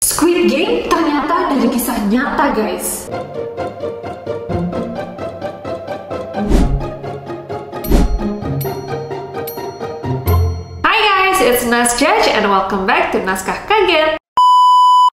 Squid Game ternyata dari kisah nyata, guys. Hi guys, it's Nas Judge and welcome back to Naskah Kaget.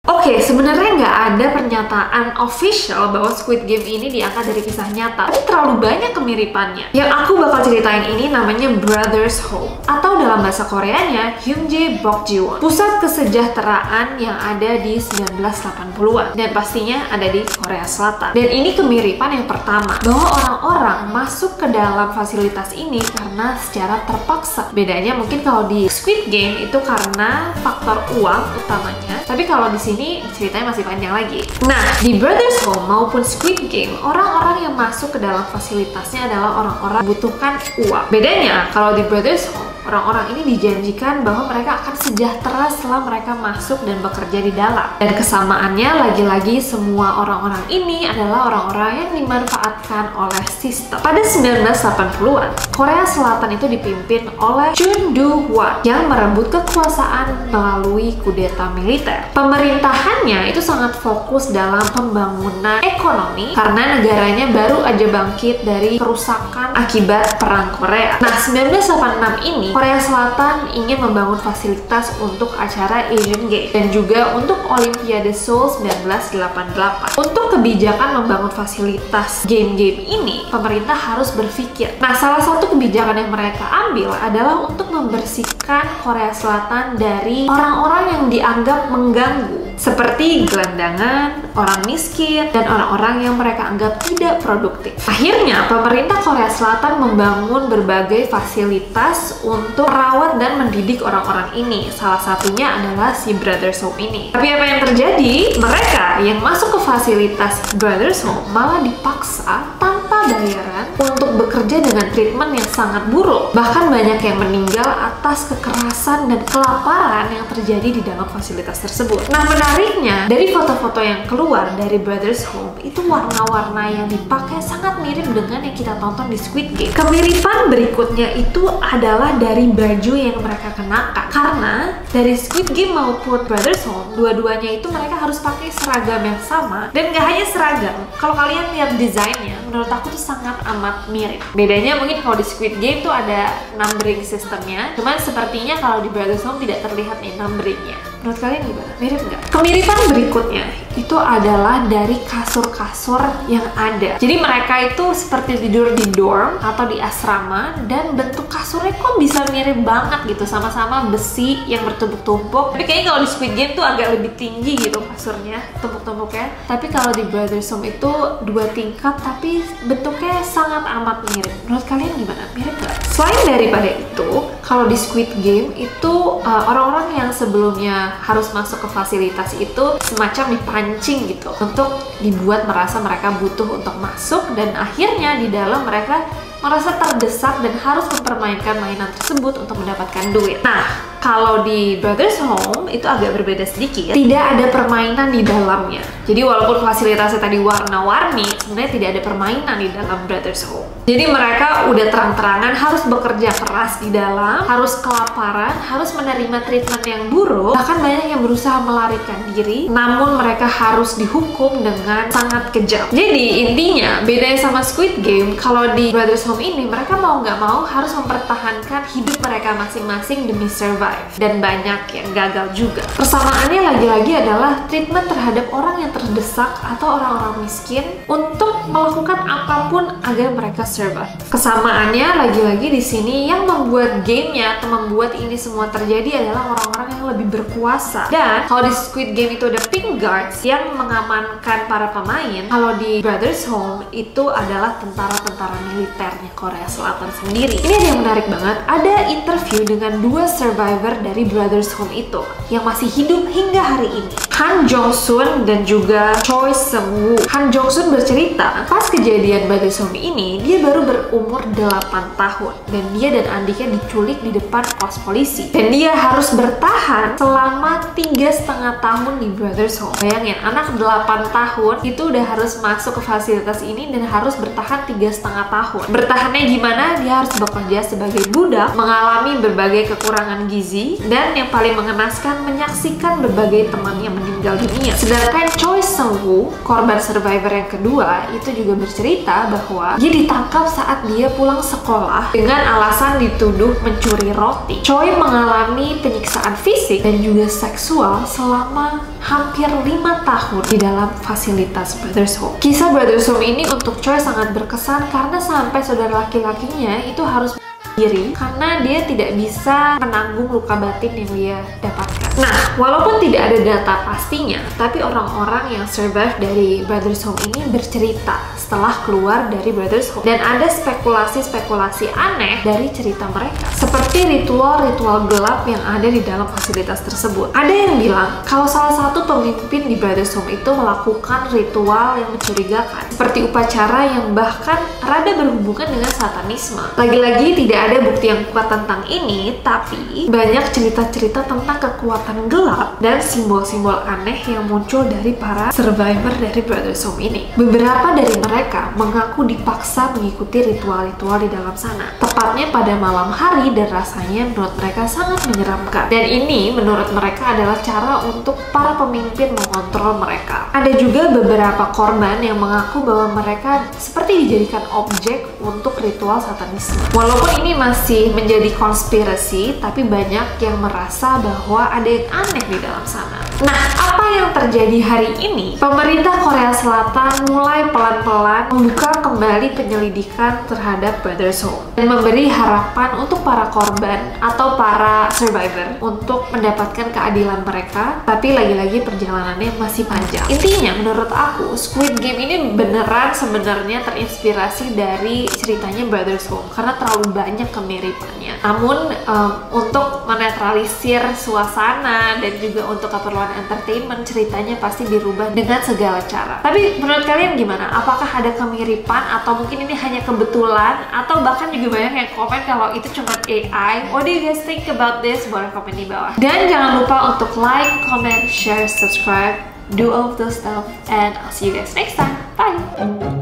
Oke, sebenarnya nggak ada pernyataan official bahwa Squid Game ini diangkat dari kisah nyata. Tapi terlalu banyak kemiripannya. Yang aku bakal ceritain ini namanya Brothers Home, atau dalam bahasa Koreanya Hyungjae Bokjiwon, pusat kesejahteraan yang ada di 1980-an dan pastinya ada di Korea Selatan. Dan ini kemiripan yang pertama, bahwa orang-orang masuk ke dalam fasilitas ini karena secara terpaksa. Bedanya mungkin kalau di Squid Game itu karena faktor uang utamanya, tapi kalau di sini ceritanya masih panjang lagi. Nah, di Brothers Home maupun Squid Game, orang-orang yang masuk ke dalam fasilitasnya adalah orang-orang membutuhkan uang. Bedanya, kalau di Brothers Home, orang-orang ini dijanjikan bahwa mereka akan sejahtera setelah mereka masuk dan bekerja di dalam. Dan kesamaannya, lagi-lagi semua orang-orang ini adalah orang-orang yang dimanfaatkan oleh sistem. Pada 1980-an, Korea Selatan itu dipimpin oleh Chun Doo-hwan yang merebut kekuasaan melalui kudeta militer. Pemerintahannya itu sangat fokus dalam pembangunan ekonomi karena negaranya baru aja bangkit dari kerusakan akibat Perang Korea. Nah, 1986 ini Korea Selatan ingin membangun fasilitas untuk acara Asian Games dan juga untuk Olimpiade Seoul 1988. Untuk kebijakan membangun fasilitas game-game ini, pemerintah harus berpikir. Nah, salah satu kebijakan yang mereka ambil adalah untuk membersihkan Korea Selatan dari orang-orang yang dianggap mengganggu, seperti gelandangan, orang miskin, dan orang-orang yang mereka anggap tidak produktif. Akhirnya, pemerintah Korea Selatan membangun berbagai fasilitas untuk merawat dan mendidik orang-orang ini. Salah satunya adalah si Brothers Home ini. Tapi apa yang terjadi? Mereka yang masuk ke fasilitas Brothers Home malah dipaksa tanpa bayaran untuk bekerja dengan treatment yang sangat buruk. Bahkan banyak yang meninggal atas kekerasan dan kelaparan yang terjadi di dalam fasilitas tersebut. Nah, menariknya, dari foto-foto yang keluar dari Brothers Home, itu warna-warna yang dipakai sangat mirip dengan yang kita tonton di Squid Game. Kemiripan berikutnya itu adalah dari baju yang mereka kenakan. Karena dari Squid Game maupun Brothers Home, dua-duanya itu mereka harus pakai seragam yang sama. Dan gak hanya seragam, kalau kalian lihat desainnya, menurut aku tuh sangat amat mirip. Bedanya mungkin kalau di Squid Game tuh ada numbering sistemnya, cuman sepertinya kalau di Brothers Home tidak terlihat nih numberingnya. Menurut kalian gimana? Mirip nggak? Kemiripan berikutnya itu adalah dari kasur-kasur yang ada. Jadi mereka itu seperti tidur di dorm atau di asrama, dan bentuk kasurnya kok bisa mirip banget gitu, sama-sama besi yang bertumpuk-tumpuk. Tapi kayaknya kalau di Squid Game tuh agak lebih tinggi gitu kasurnya, tumpuk-tumpuknya. Tapi kalau di Brothers Home itu 2 tingkat, tapi bentuknya sangat amat mirip. Menurut kalian gimana? Mirip nggak? Selain daripada itu, kalau di Squid Game itu orang-orang yang sebelumnya harus masuk ke fasilitas itu semacam dipancing gitu untuk dibuat merasa mereka butuh untuk masuk, dan akhirnya di dalam mereka merasa terdesak dan harus mempermainkan mainan tersebut untuk mendapatkan duit. Nah, kalau di Brothers Home itu agak berbeda sedikit. Tidak ada permainan di dalamnya. Jadi walaupun fasilitasnya tadi warna-warni, sebenarnya tidak ada permainan di dalam Brothers Home. Jadi mereka udah terang-terangan harus bekerja keras di dalam, harus kelaparan, harus menerima treatment yang buruk. Bahkan banyak yang berusaha melarikan diri, namun mereka harus dihukum dengan sangat kejam. Jadi intinya, bedanya sama Squid Game, kalau di Brothers Home ini mereka mau nggak mau harus mempertahankan hidup mereka masing-masing demi survive. Dan banyak yang gagal juga. Persamaannya lagi-lagi adalah treatment terhadap orang yang terdesak atau orang-orang miskin untuk melakukan apapun agar mereka survive. Kesamaannya lagi-lagi di sini yang membuat gamenya atau membuat ini semua terjadi adalah orang-orang yang lebih berkuasa. Dan kalau di Squid Game itu ada pink guards yang mengamankan para pemain, kalau di Brothers Home itu adalah tentara-tentara militernya Korea Selatan sendiri. Ini ada yang menarik banget. Ada interview dengan 2 survivor dari Brothers Home itu yang masih hidup hingga hari ini, Han Jong-sun dan juga Choi Seung-woo. Han Jong-sun bercerita, pas kejadian Brothers Home ini, dia baru berumur 8 tahun dan dia dan adiknya diculik di depan pos polisi. Dan dia harus bertahan selama 3,5 tahun di Brothers Home. Bayangin, anak 8 tahun itu udah harus masuk ke fasilitas ini dan harus bertahan 3,5 tahun. Bertahannya gimana? Dia harus bekerja sebagai budak, mengalami berbagai kekurangan gizi, dan yang paling mengenaskan menyaksikan berbagai temannya meninggal dunia. Sedangkan Choi Seung-woo, korban survivor yang kedua, itu juga bercerita bahwa dia ditangkap saat dia pulang sekolah dengan alasan dituduh mencuri roti. Choi mengalami penyiksaan fisik dan juga seksual selama hampir 5 tahun di dalam fasilitas Brothers Home. Kisah Brothers Home ini untuk Choi sangat berkesan karena sampai saudara laki-lakinya itu harus diri karena dia tidak bisa menanggung luka batin yang dia dapatkan. Nah, walaupun tidak ada data pastinya, tapi orang-orang yang survive dari Brothers Home ini bercerita setelah keluar dari Brothers Home. Dan ada spekulasi-spekulasi aneh dari cerita mereka, seperti ritual-ritual gelap yang ada di dalam fasilitas tersebut. Ada yang bilang kalau salah satu pemimpin di Brothers Home itu melakukan ritual yang mencurigakan, seperti upacara yang bahkan rada berhubungan dengan satanisme. Lagi-lagi tidak ada bukti yang kuat tentang ini, tapi banyak cerita-cerita tentang kekuatan gelap dan simbol-simbol aneh yang muncul dari para survivor dari Brothers Home ini. Beberapa dari mereka mengaku dipaksa mengikuti ritual-ritual di dalam sana, tepatnya pada malam hari, dan rasanya menurut mereka sangat menyeramkan. Dan ini menurut mereka adalah cara untuk para pemimpin mengontrol mereka. Ada juga beberapa korban yang mengaku bahwa mereka seperti dijadikan objek untuk ritual satanisme. Walaupun ini masih menjadi konspirasi, tapi banyak yang merasa bahwa ada yang aneh di dalam sana. Nah, apa yang terjadi hari ini? Pemerintah Korea Selatan mulai pelan-pelan membuka kembali penyelidikan terhadap Brothers Home dan memberi harapan untuk para korban atau para survivor untuk mendapatkan keadilan mereka, tapi lagi-lagi perjalanannya masih panjang. Intinya, menurut aku, Squid Game ini beneran sebenarnya terinspirasi dari ceritanya Brothers Home karena terlalu banyak kemiripannya. Namun untuk menetralisir suasana dan juga untuk keperluan entertainment, ceritanya pasti dirubah dengan segala cara. Tapi menurut kalian gimana? Apakah ada kemiripan atau mungkin ini hanya kebetulan, atau bahkan juga banyak yang komen kalau itu cuma AI? What do you guys think about this? Boleh komen di bawah. Dan jangan lupa untuk like, comment, share, subscribe, do all of those stuff, and I'll see you guys next time. Bye!